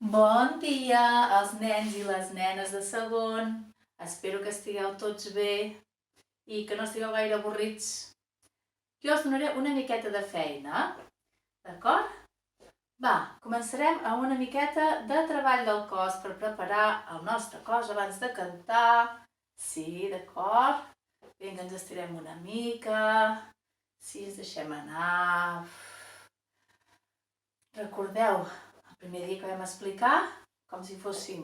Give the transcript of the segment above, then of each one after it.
Bon dia als nens i les nenes de segon. Espero que estigueu tots bé i que no estigueu gaire avorrits. Jo us donaré una miqueta de feina, d'acord? Va, començarem amb una miqueta de treball del cos per preparar el nostre cos abans de cantar. Sí, d'acord? Vinga, ens estirem una mica. Sí, ens deixem anar. Recordeu el primer dia que vam explicar com si fóssim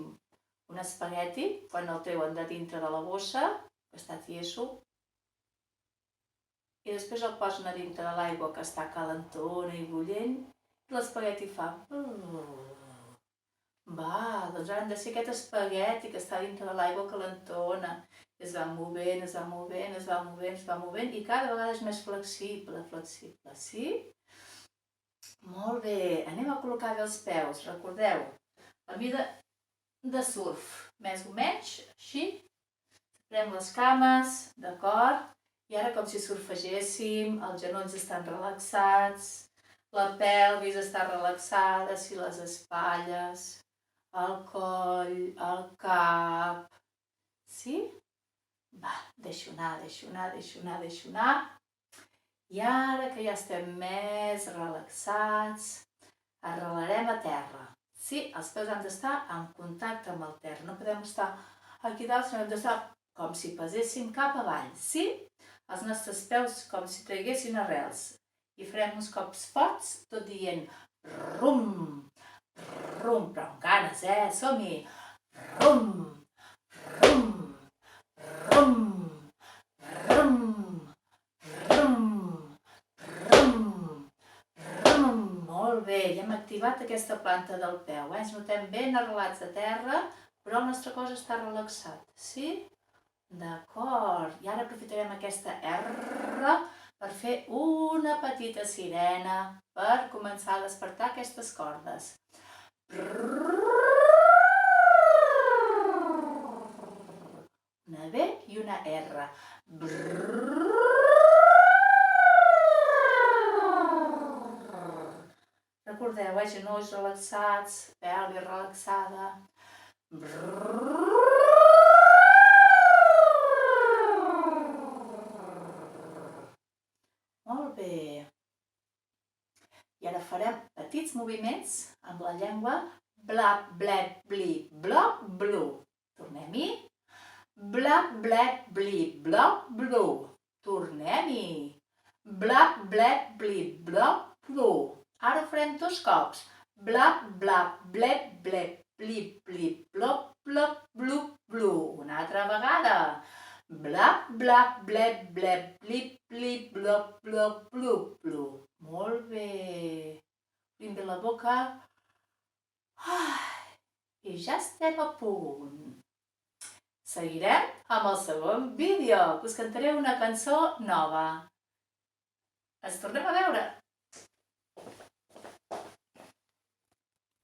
un espagueti quan el treuen de dintre de la bossa, que està tieso, i després el posen a dintre de l'aigua que està calentona i bullent, i l'espagueti fa... Va, doncs ara hem de ser aquest espagueti que està dintre de l'aigua calentona. Es va movent, es va movent, es va movent, es va movent, i cada vegada és més flexible, sí? Molt bé, anem a col·locar bé els peus, recordeu, a mida de surf, més o menys, així. Separem les cames, d'acord? I ara com si surfegéssim, els genolls estan relaxats, la pelvis està relaxada, si les espatlles, el coll, el cap... Sí? Va, deixo anar, deixo anar, deixo anar, deixo anar. I ara que ja estem més relaxats, arrelarem a terra. Sí, els peus han d'estar en contacte amb el terra. No podem estar aquí dalt, sinó hem d'estar com si peséssim cap avall. Sí? Els nostres peus com si traguessin arrels. I farem uns cops forts, tot dient rum, rum, però amb ganes, Som-hi! Rum, rum, rum, rum, rum, rum, rum. Molt bé, ja hem activat aquesta planta del peu. Ens notem ben arrelats a terra, però el nostre cos està relaxat, sí? D'acord, i ara aprofitarem aquesta R per fer una petita sirena per començar a despertar aquestes cordes. Una B i una R. Recordeu, genolls relaxats, pelvis relaxada. Molt bé. I ara farem petits moviments amb la llengua. Blap, blep, blip, blop, blu. Tornem-hi. Blap, blep, blip, blop, blu. Tornem-hi. Blap, blep, blip, blop, blu. Ara ho farem 2 cops. Blap, blap, blep, blep, blip, blip, blop, blop, blu, blu. Una altra vegada. Blap, blap, blep, blep, blip, blip, blop, blop, blu, blu. Molt bé. Obrim bé la boca. I ja estem a punt. Seguirem amb el segon vídeo, que us cantaré una cançó nova. Ens tornem a veure!